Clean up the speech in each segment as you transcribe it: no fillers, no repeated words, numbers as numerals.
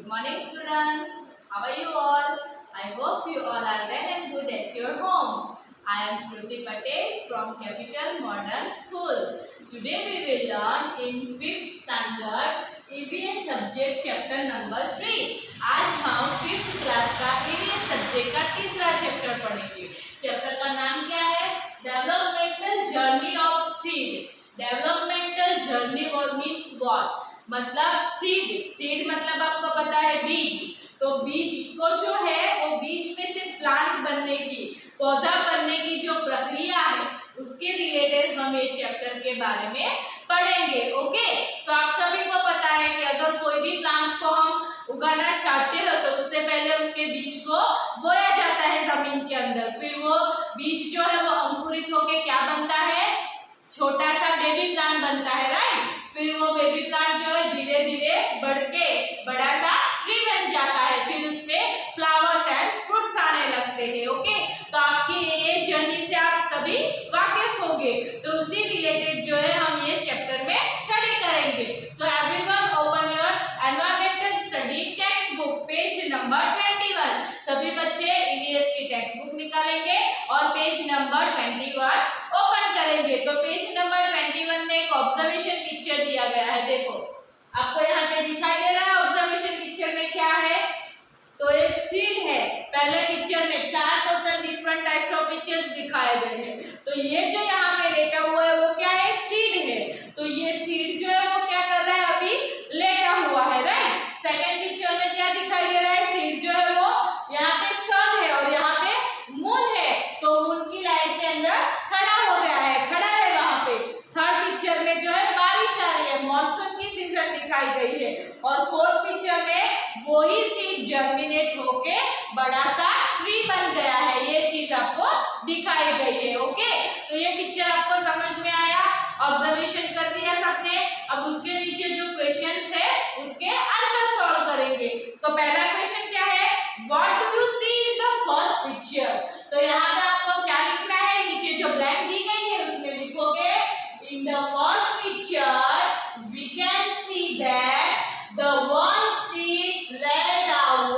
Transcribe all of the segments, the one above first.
Good morning, students. How are you all? I hope you all are well and good at your home. I am Shruti Patel from Capital Modern School. Today we will learn in 5th standard EVS subject chapter number 3. आज हम 5th class का EVS subject का तीसरा chapter पढ़ेंगे. Chapter का नाम क्या है? Developmental journey of seed. Developmental journey और मीन्स व्हाट? मतलब सीड मतलब आपको पता है बीज. तो बीज को जो है वो बीज में से प्लांट बनने की, पौधा बनने की जो प्रक्रिया है उसके रिलेटेड हम ये चैप्टर के बारे में पढ़ेंगे. ओके, तो आप सभी को पता है कि अगर कोई भी प्लांट्स को हम उगाना चाहते हो तो उससे पहले उसके बीज को बोया जाता है जमीन के अंदर. फिर वो बीज जो है वो अंकुरित होके क्या बनता है? छोटा सा बेबी प्लांट बनता है, राइट. फिर वो बेबी प्लांट जो है धीरे धीरे बढ़ के बड़ा सा ट्री बन जाता है. फिर उसमें फ्लावर्स एंड फ्रूट्स आने लगते हैं. ओके, तो आपकी ये जर्नी से आप सभी वाकिफ होंगे. तो उसी रिलेटेड जो है हम ये चैप्टर में स्टडी करेंगे. So everyone open your environmental study text book page number 21. सभी बच्चे ईवीएस की टेक्स्ट बुक निकालेंगे और पेज नंबर 21 ओपन करेंगे. तो पेज नंबर 21 में एक ऑब्जर्वेशन पिक्चर दिया गया है. देखो आपको यहाँ पे दिखाई दे रहा है. ऑब्जर्वेशन पिक्चर में क्या है? तो एक सीड है. पहले पिक्चर में 4 total different types of pictures दिखाए गए हैं. तो ये जो यहाँ पे लेटा हुआ है वो क्या है? सीड है. तो ये सीड जो है वो क्या कर रहा है? अभी लेटा हुआ है, राइट. सेकंड पिक्चर में क्या दिखाई दे रहा है? सीड जो है वो यहाँ पे सन है और यहाँ पे मून है. तो मून की लाइट के अंदर खड़ा हो गया है, खड़ा है वहां पे. थर्ड पिक्चर में जो है बारिश आ रही है, मॉनसून की सीजन दिखाई गई है. और फोर्थ पिक्चर में वही सीड जर्मिनेट होके बड़ा सा ट्री बन गया है. ये चीज आपको दिखाई गई है. ओके, तो ये पिक्चर आपको समझ में आया? ऑब्जर्वेशन कर दिया सबने. अब उसके नीचे जो क्वेश्चंस है उसके आंसर सॉल्व करेंगे. तो पहला क्वेश्चन क्या है? What do you see in the first picture? तो यहाँ पे आपको क्या लिखना है? नीचे जो ब्लैंक दी गई है उसमें लिखोगे in the first picture we can see that the one seed lay down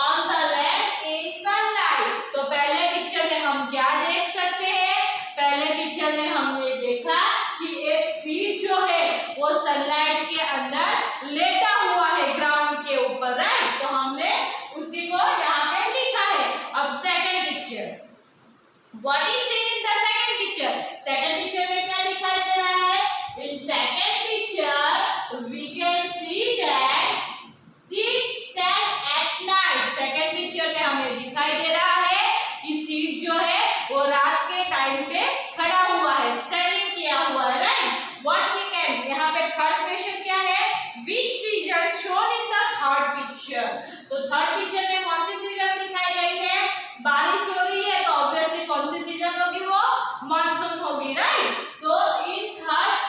on the land in sunlight. तो पहले पिक्चर में हम क्या देख सकते हैं? पहले पिक्चर में हमने देखा कि एक सीड जो है वो सनलाइट के अंदर लेटा हुआ है ग्राउंड के ऊपर, राइट. तो हमने उसी को यहाँ पे लिखा है. अब second picture, what is seen in the second picture? Second picture में क्या दिखाई दे रहा है? In second picture we can see that seeds stand at night. Second picture में हमें दिखाई दे रहा है कि सीड जो है वो रात के टाइम पे खड़ा हुआ है, स्टैंडिंग किया हुआ है, राइट. What we can, यहाँ पे थर्ड क्वेश्चन क्या है? Which season shown in the third picture? तो थर्ड पिक्चर में कौन सी सीजन दिखाई गई है? बारिश हो रही है तो ऑब्वियसली कौन सी सीजन होगी? वो मॉनसून होगी, राइट. तो in third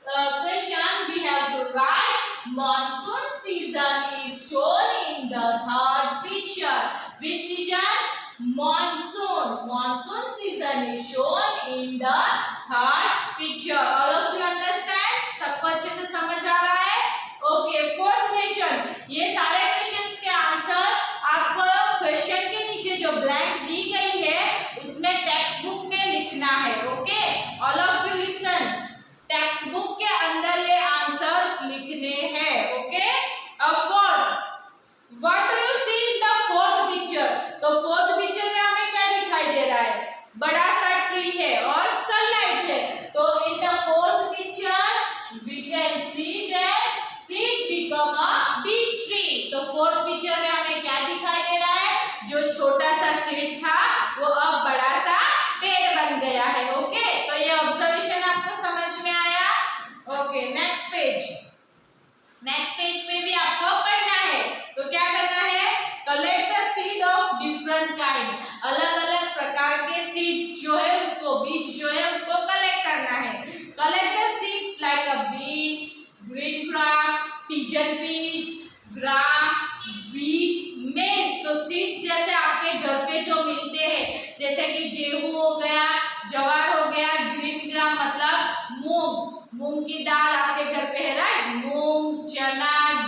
question we have to write monsoon season is shown in the third picture. Which season? Monsoon. Monsoon season is shown in the third picture. All of you understand? सबको अच्छे से समझ आ रहा है? Okay, fourth question. ये सारे questions के आंसर आपको क्वेश्चन के नीचे जो ब्लैंक दी गई है उसमें टेक्स्ट बुक में लिखना है. Okay, all of you listen. Text book के अंदर ये आंसर्स लिखने हैं. ओके, अब fourth, what do you see in the fourth picture? तो फोर्थ पिक्चर में हमें क्या दिखाई दे रहा है? बड़ा सा ट्री है और सनलाइट है. तो in the fourth picture we can see that seed become a big tree. तो फोर्थ पिक्चर में हमें क्या दिखाई दे रहा है? जो छोटा सा सीड था वो अब बड़ा सा पेड़ बन गया है. ओके, तो ये ऑब्जर्वेशन आपको समझ में आया? Okay, next page. Next page में भी आपको पढ़ना है. तो क्या करना है? Collect the seed of different kind. अलग अलग प्रकार के सीड्स जो है उसको, बीज जो है उसको कलेक्ट करना है. Collect the seeds like a bean, green gram, pigeon peas, gram, wheat, maize. तो सीड्स जैसे आपके घर पे जो मिलते हैं जैसे कि गेहूं हो गया, ज्वार हो गया, ग्रीन ग्राम मतलब मूंग, मूंग की दाल आपके घर पे है, राइट. मूंग, चना,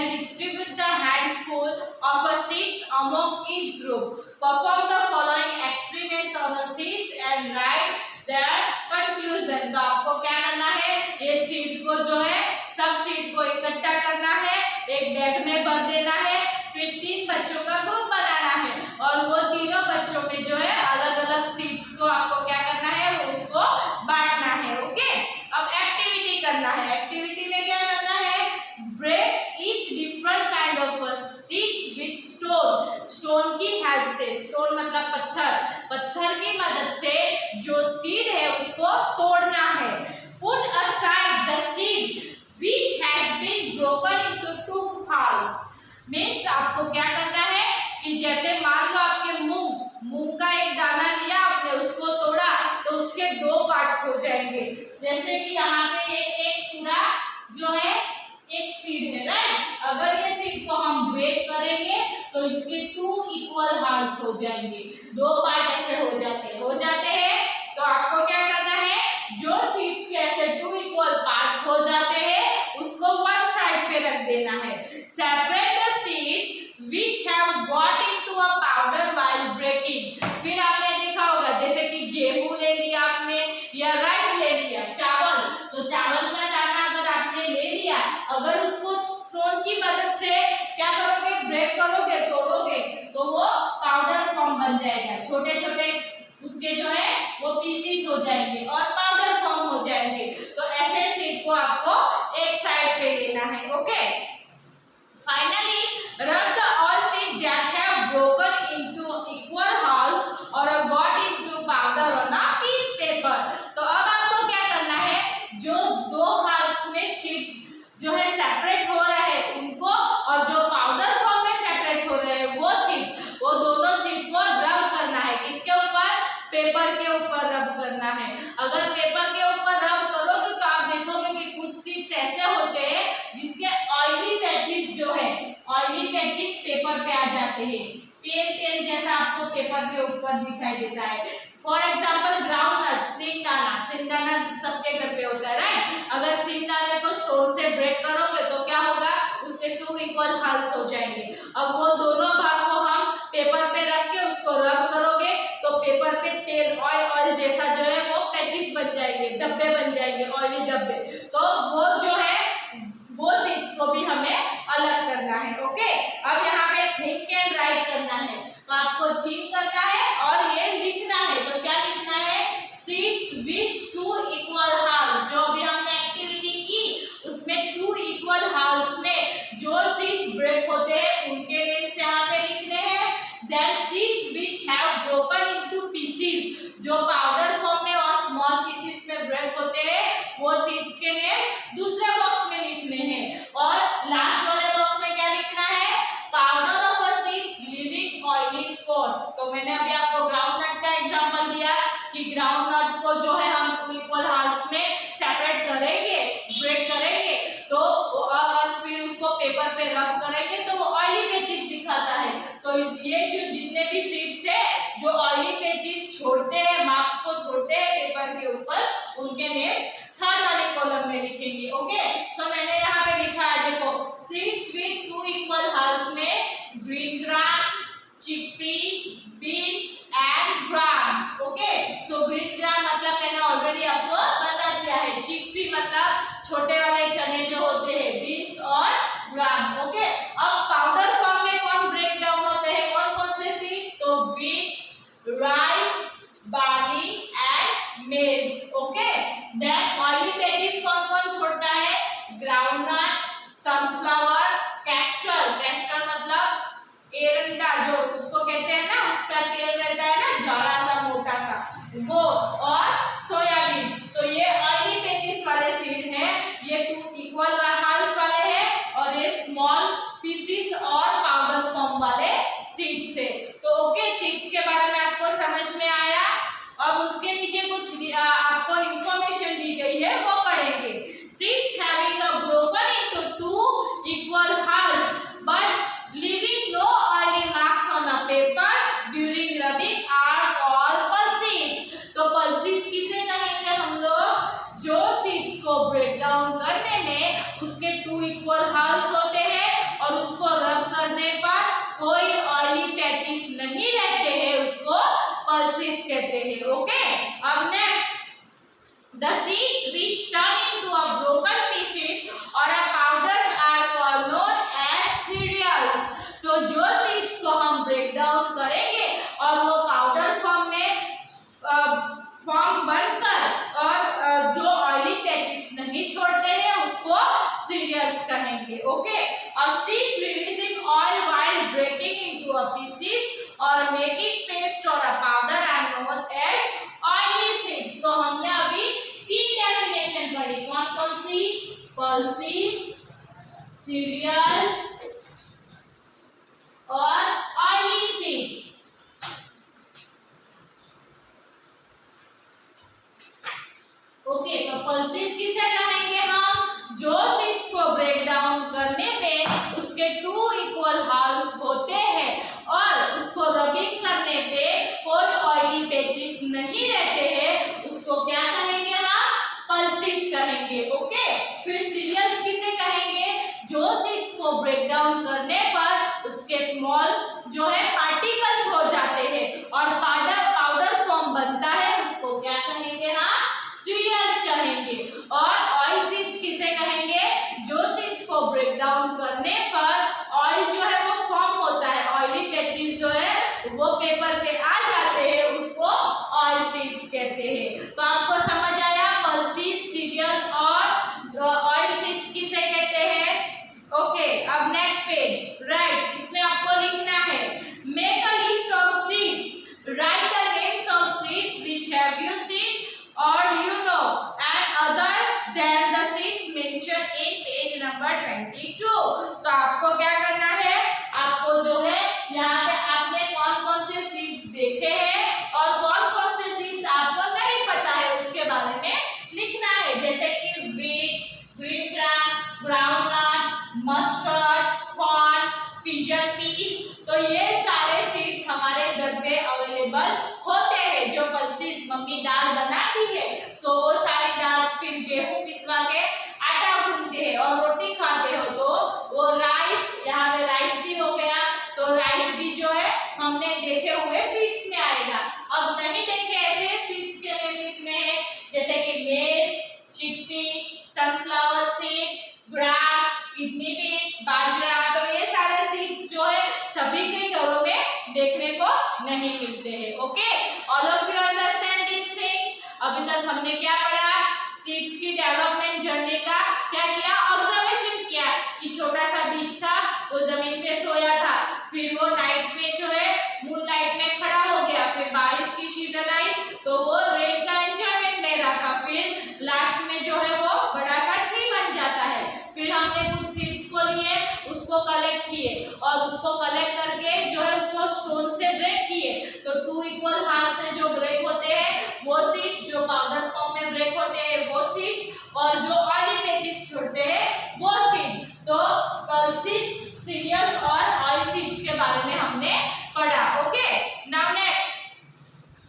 then distribute the handful of a seeds among each group. Perform the following experiments on the seeds and write their conclusion. तो आपको क्या करना है, ये सीड को जो है सब सीड को इकट्ठा करना है, एक बैग में भर देना है, फिर 3 बच्चों का ग्रुप बनाना है और वो तीनों बच्चों में जो है अलग अलग सीड्स को आपको क्या करना है, उसको बांटना है. ओके, अब एक्टिविटी करना है. एक्टिविटी में क्या करना है, break each different kind of seeds with stone. Stone की हेल्प से, स्टोन मतलब पत्थर, पत्थर की मदद से जो सीड है उसको तोड़ना है. Put aside the seed which has been broken into 2 parts. Means आपको क्या करना है कि जैसे मान लो आपके मूंग का एक दाना लिया आपने, उसको तोड़ा तो उसके 2 पार्ट्स हो जाएंगे. जैसे कि यहाँ पे एक पूरा जो है एक सीड है, राइट. अगर ये सीड को हम ब्रेक करेंगे तो इसके 2 इक्वल हार्ट्स हो जाएंगे. 2 पार्ट ऐसे हो जाते हैं. तो आपको क्या करना है, जो सीड्स के ऐसे 2 इक्वल पार्ट्स हो जाते हैं उसको वन साइड पे रख देना है. Separate the seeds which have got into a powder while breaking. फिर आपने देखा होगा जैसे कि गेहूं ले लिया आपने या राइस ले लिया, चावल, तो चावल का दाना अगर आपने ले लिया, अगर उसको स्टोन की मदद से क्या करोगे, ब्रेक करोगे, तोड़ोगे, तो वो पाउडर फॉर्म बन जाएगा. छोटे छोटे उसके जो है वो पीसीस हो जाएंगे और पाउडर फॉर्म हो जाएंगे. तो ऐसे सीड को आपको एक साइड पे लेना है. Okay, finally rub the all seeds that have broken into equal halves or got into powder on a piece paper. तो अब आपको क्या करना है, जो 2 halves में सीड्स जो है सेपरेट हो रहे हैं उनको, और जो पाउडर फॉर्म में सेपरेट हो रहे हैं वो सीड्स, वो दोनों सीड को रब करना है. किसके ऊपर, पेपर के ऊपर रब करना है. अगर पेपर के ऊपर रब करोगे तो आप देखोगे कि कुछ सीड्स ऐसे होते हैं जिसके ऑयली पैचेस जो है, ऑयली पैचेस पेपर पे आ जाते हैं. तेल जैसा आपको पेपर के ऊपर दिखाई देता है. फॉर एग्जाम्पल ग्राउंडनट, सिंगदाना सबके घर पे होता है, राइट. अगर सिंगदाने को स्टोन से ब्रेक करोगे तो क्या होगा, उसके 2 इक्वल हाल्स हो जाएंगे. अब वो दोनों भाग को हम पेपर पे रख के उसको रब करोगे तो पेपर पे तेल ऑयल जैसा जो है वो पैचेस बन जाएंगे, डब्बे बन जाएंगे, ऑयली डब्बे. तो वो जो है वो सीड्स को भी हमें अलग करना है. ओके, अब यहाँ पे थिंक एंड राइट करना है. तो आपको थिंक करना है और ये लिखना है. तो क्या लिखना है, सीड्स विथ 2 इक्वल हाल्स. जो अभी हमने एक्टिविटी की उसमें 2 इक्वल हाल्स में जो सीड्स ब्रेक होते हैं उनके नेम्स यहाँ पे लिखने हैं. Then seeds which have broken into pieces, जो पाउडर फॉर्म में और स्मॉल पीसेस में ब्रेक होते हैं वो सीड्स के नेम दूसरे बॉक्स में लिखने हैं. और लास्ट वाले बॉक्स में क्या लिखना है, powder of a seeds living oily spots. तो मैंने The seeds which turn into a broken pieces or a powders are called known as cereals. तो जो seeds को हम break down करेंगे और वो powder form में फॉर्म बनकर और जो ऑयली पैचेस नहीं छोड़ते हैं उसको सीरियल्स कहेंगे. ओके. और seeds releasing oil while breaking into a pieces और मेकिंग पेस्ट और a powder are known as oily seeds. तो हमने अभी तीन डेफिनेशन पढ़ी. कौन कौन सी? पल्सेस, सीरियल्स और ऑयली सीड्स. ओके. तो पल्सेस किसे कहेंगे हम? जो सीड्स को ब्रेक डाउन करने पे उसके टू इक्वल हाल्स होते हैं और उसको रबिंग करने पे कोई ऑयली पैचेस नहीं रहते हैं, उसको क्या कहेंगे हम? पल्सेस कहेंगे. ओके. फिर सीरियल्स किसे कहेंगे? जो सीड्स को ब्रेक डाउन करने पर उसके स्मॉल जो है पार्टिकल्स हो जाते हैं और पाउडर फॉर्म बनता है, उसको क्या कहेंगे हम? सीरियल्स कहेंगे. और ऑयल सीड्स किसे कहेंगे? जो सीड्स को ब्रेक डाउन करने पर ऑयल जो है वो फॉर्म होता है, ऑयली पैचेस जो है वो पेपर पे आ जाते हैं, उसको ऑयल सीड्स कहते हैं. तो आपको समझ आया पल्सेस, सीरियल और ऑयल सीड्स किसे कहते हैं. ओके. अब नेक्स्ट पेज राइट. इसमें आपको लिखना है make a list of seeds. Right the names of seeds which have you seen or you know and other than the seeds mentioned in page number 22. तो आपको क्या करना है? आपको जो है यहाँ पे आपने कौन कौन से सीड्स देखे हैं और कौन कौन से सीड्स आपको नहीं पता है उसके बारे में लिखना है. जैसे कि wheat, green gram, groundnut, mustard, corn, pigeon peas. तो ये सारे सीड्स हमारे घर पे अवेलेबल होते हैं. जो पल्सेस मम्मी दाल बनाती है तो वो सारी दाल फिर गेहूं पिसवा के आटा गूंथते हैं और रोटी खाते हो तो वो राइस, यहाँ पे राइस भी हो गया. तो राइस भी जो है हमने देखे हुए सीड्स में आएगा. अब नहीं देखे ऐसे सीड्स के नेम लिखने हैं जैसे कि मेज, चिकपी, सनफ्लावर सीड, ग्राम, किडनी बीन, बाजरा. तो ये सारे सीड्स जो है सभी के घरों में देखने को नहीं मिलते हैं. Okay. All of you understand this things. अभी तक हमने क्या पढ़ा? सीड्स की डेवलपमेंट जर्नी का क्या किया? ऑब्जर्वेशन किया कि छोटा सा बीज था, वो जमीन पे सोया था, फिर वो नाइट में जो है मून लाइट में खड़ा हो गया, फिर बारिश की सीजन आई तो वो रेन का एंजॉयमेंट ले रहा था, फिर लास्ट में जो है वो बड़ा सा ट्री बन जाता है. फिर हमने कुछ सीड्स को लिए, उसको कलेक्ट किए और उसको कलेक्ट करके जो है उसको स्टोन से ब्रेक किए. तो टू इक्वल हाथ से जो ब्रेक होते हैं वो सीड्स, जो पाउडर फॉर्म में ब्रेक होते हैं वो सीड्स और जो ऑयली पैचेस छोड़ते हैं वो सीड. तो पल्सेस, सीरियल्स और ऑयल सीड्स के बारे में हमने पढ़ा. ओके. नाउ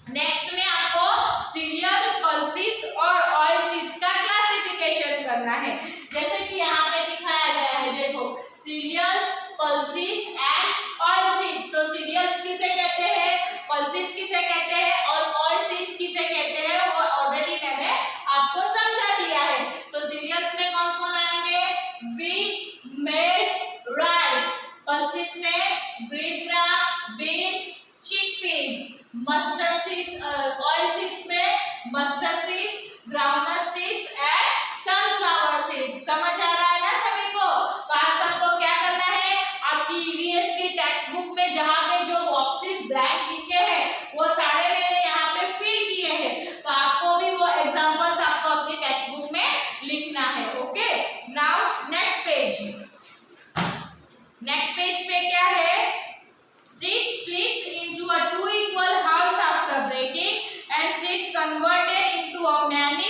नेक्स्ट में आपको सीरियल्स, पल्सेस और ऑयल सीड्स का क्लासिफिकेशन करना है. जैसे कि यहाँ पे दिखाया गया है, देखो cereals, pulses and oil seeds. तो सीरियल्स किसे कहते हैं, पल्सेस किसे कहते हैं और ऑयल सीड्स किसे कहते हैं वो ऑलरेडी मैंने आपको समझा दिया है. तो सीरियल्स में कौन कौन आएंगे? Wheat, maize, rice. पल्सेस में green gram, beans, chickpeas. Mustard seeds, oil seeds में mustard seeds, groundnut seeds and sunflower seeds. समझ आ रहा है ना सभी को? तो आज सबको क्या करना है? आपकी ईवीएस की टेक्स्ट बुक में जहाँ पे जो बॉक्सेस ब्लैंक लिखे हैं वो सारे मैंने यहाँ पे फिल किए हैं. तो आपको भी वो एग्जांपल्स आपको अपनी टेक्स्ट बुक में लिखना है. Okay. Now next page. Next page पे क्या है? Seed splits into a two equal halves after breaking and seed converted into a many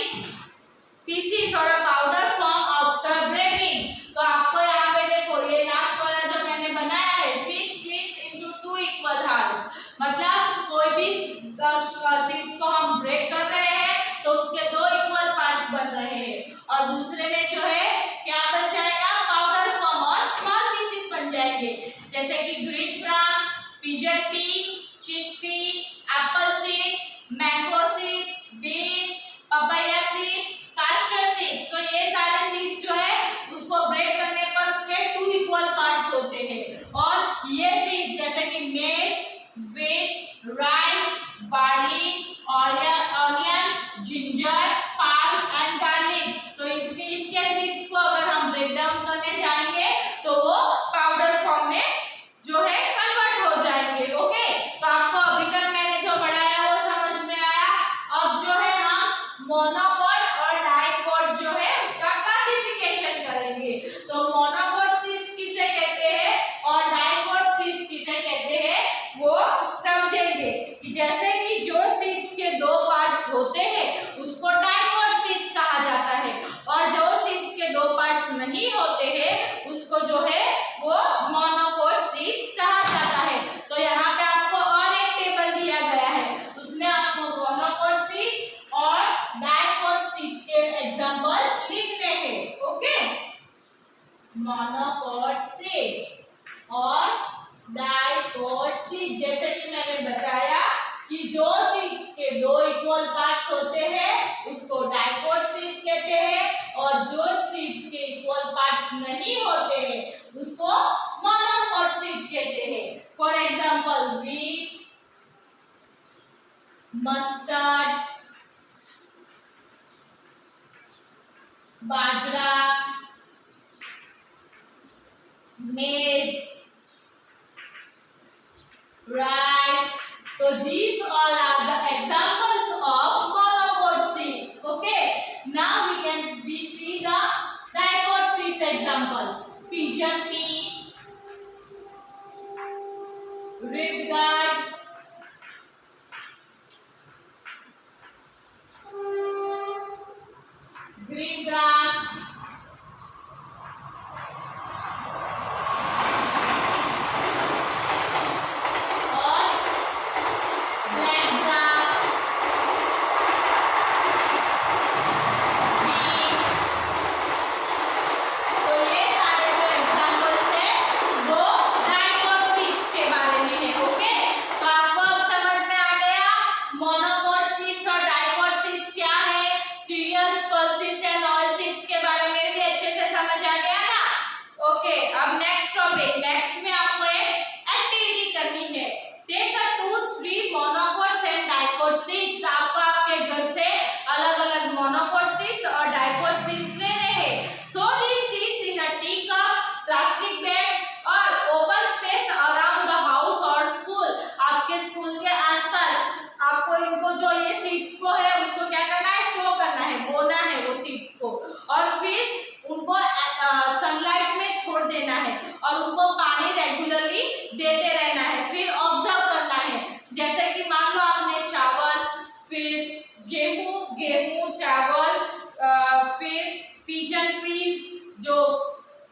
pieces or a powder form after breaking. तो आपको यहाँ पे देखो ये लास्ट वाला जो मैंने बनाया है, seed splits into two equal halves. मतलब कोई भी सीड्स को हम ब्रेक कर रहे हैं तो उसके दो इक्वल पार्ट्स बन रहे हैं और दूसरे में जो है क्या बन जाएगा? पाउडर फॉर्म और स्मॉल पीसेस बन जाएंगे. जैसे कि green gram, pigeon pea, chickpea, apple seed, mango seed, bean, papaya seed, parts होते हैं उसको डाइकोट सीड कहते हैं, और जो सीड्स के इक्वल पार्ट्स नहीं होते हैं उसको मोनोकोट सीड कहते हैं। फॉर एग्जांपल व्हीट, मस्टर्ड, बाजरा, मेज, rice. So these all are the examples of monocot seeds. Okay. Now we see the dicot seeds example. Pigeon pea, rib gourd, green grass,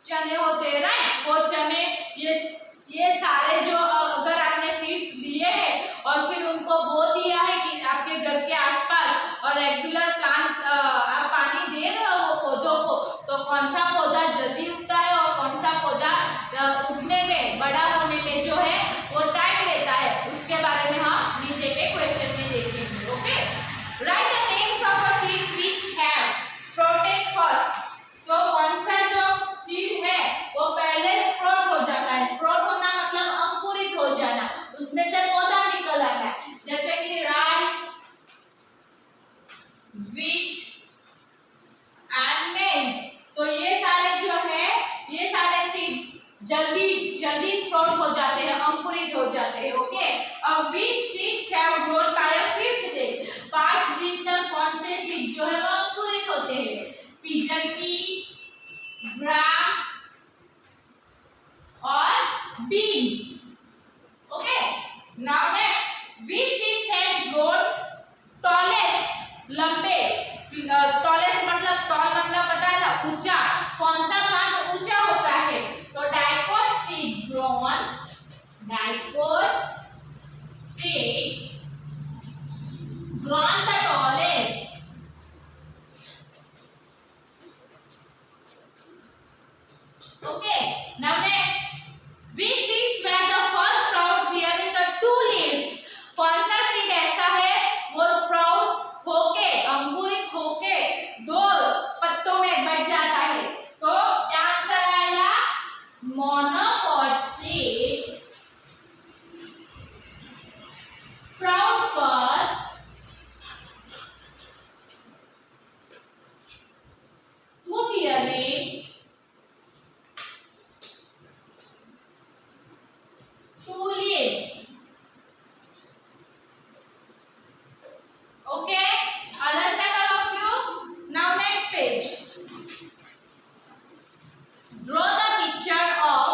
चने होते हैं राइट, वो चने ये सारे जो अगर आपने सीड्स लिए हैं और फिर उनको बो दिया है कि आपके घर के आसपास और रेगुलर प्लांट आप पानी दे रहे हो पौधों को, तो कौन सा पौधा जल्दी उगता है और कौन सा पौधा उगने में बड़ा होने में जो है वो टाइम लेता है, उसके बारे में हम नीचे के क्वेश्चन में देखेंगे। Okay, right the names of a seed which have sprouted first. तो कौन सा जो सीड है वो पहले स्प्राउट हो जाता है। स्प्राउट होना मतलब अंकुरित हो जाना, उसमें से पौधा निकल आता है, जैसे कि राइस, व्हीट एंड मेज। तो ये सारे जो है ये सारे सीड्स जल्दी स्प्राउट हो जाते हैं, अंकुरित हो जाते हैं। ओके, अब wheat seeds have grown by a fifth day. 5 दिन तक कौन से सीड जो है वो अंकुरित होते हैं। पिजन पी, ग्राम और beans. Okay, now next wheat seeds has grown tallest, लंबे, टॉलेस्ट मतलब टॉल मतलब पता है ना ऊंचा, कौन सा प्लांट ऊंचा होता है, तो dicot seed grown, dicot seeds grown the tallest. Okay, now next, which seeds were the first sprout bearing the 2 leaves? कौन सा सीड ऐसा है वो स्प्राउट्स होके अंकुरित होके 2 पत्तों में बढ़ जाता है, तो क्या आंसर आएगा? Monocot seed sprout first to bearing 2 leaves. Okay, understand all of you? Now next page. Draw the picture of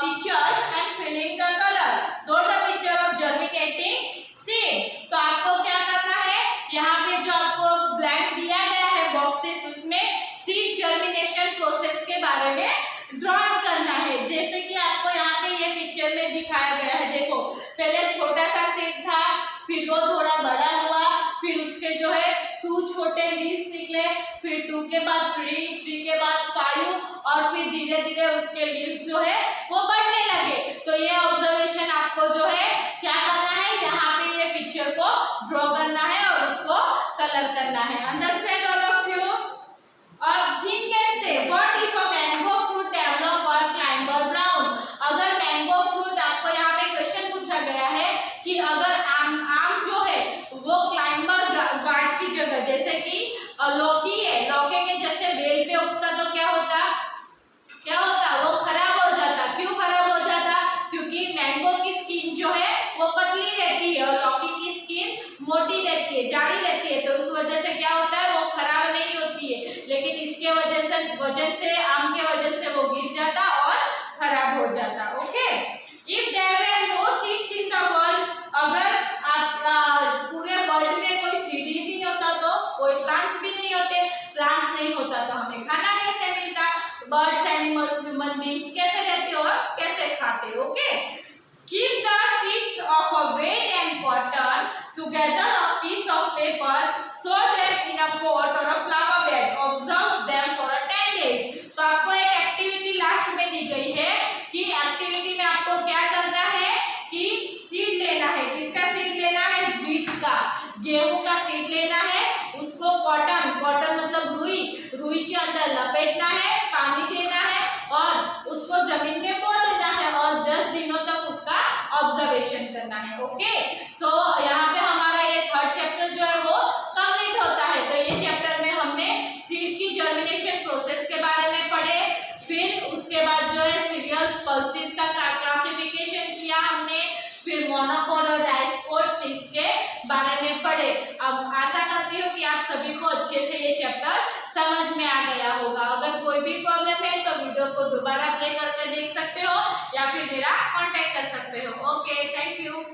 pictures and filling the color. Draw the picture of germinating seed. तो आपको क्या करना है, यहाँ पे जो आपको ब्लैंक दिया गया है बॉक्सेस, उसमें सीड जर्मिनेशन प्रोसेस के बारे में ड्राइंग करना है। जैसे कि आपको यहाँ पे ये पिक्चर में दिखाया गया है, देखो पहले छोटा सा सीड था, फिर वो थोड़ा बड़ा हुआ, फिर उसके जो है 2 छोटे लीव्स निकले, फिर 2 के बाद 3, 3 के बाद 5 और फिर धीरे धीरे उसके लीव्स जो है वो बढ़ने लगे। तो ये ऑब्जर्वेशन आपको जो है क्या करना है, यहाँ पे ये पिक्चर को ड्रॉ करना है और उसको कलर करना है। Understand all of you? अब थिंक एंड से what if a mango fruit develop और क्लाइंबर ब्राउन। अगर मैंगो फ्रूट, आपको यहाँ पे क्वेश्चन पूछा गया है कि अगर आम जो है वो क्लाइंबर गार्ड की जगह, जैसे कि लौकी है, लौकी के जैसे बेल पे उगता तो क्या होता, वो खराब हो जाता। क्यों खराब हो जाता? क्योंकि मैंगो की स्किन जो है वो पतली रहती है और लौकी की स्किन मोटी रहती है, जाड़ी रहती है, तो उस वजह से क्या होता है, वो खराब नहीं होती है। लेकिन इसके वजन से आम के वजन से वो गिर जाता और खराब हो जाता। Okay, if there were no seeds in the world, अगर आप पूरे वर्ल्ड में कोई सीड ही नहीं होता तो कोई प्लांट्स भी नहीं होते, प्लांट्स नहीं होता तो हमें खाना कैसे मिलता, बर्ड्स, एनिमल्स, ह्यूमन बीइंग्स कैसे रहते और कैसे खाते। Okay, keep the seeds of a wet and cotton together a piece of paper, sow them in a pot और a flower bed, observe them for 10 days. तो आपको एक एक्टिविटी लास्ट में दी गई है कि एक्टिविटी में आपको क्या करना है कि सीड लेना है। किसका सीड लेना है? व्हीट का, गेहूं का सीड लेना है। उसको कॉटन मतलब रुई के अंदर लपेटना है, पानी देना है और उसको जमीन में बो देना है और 10 दिनों तक उसका ऑब्जर्वेशन करना है। ओके, सो यहाँ पे हमारा ये थर्ड चैप्टर जो है वो कंप्लीट होता है। तो ये चैप्टर में हमने सीड की जर्मिनेशन प्रोसेस के बारे में पढ़े, फिर उसके बाद जो है सीरियल्स, पल्सेस का क्लासिफिकेशन किया हमने, फिर मोनोकोट और डाइस्कोट सीड्स के बारे में पढ़े। अब आशा करती हूँ कि आप सभी को अच्छे से ये चैप्टर समझ में आ गया होगा। अगर कोई भी प्रॉब्लम है तो वीडियो को दोबारा प्ले करके देख सकते हो या फिर मेरा कांटेक्ट कर सकते हो। Okay, thank you.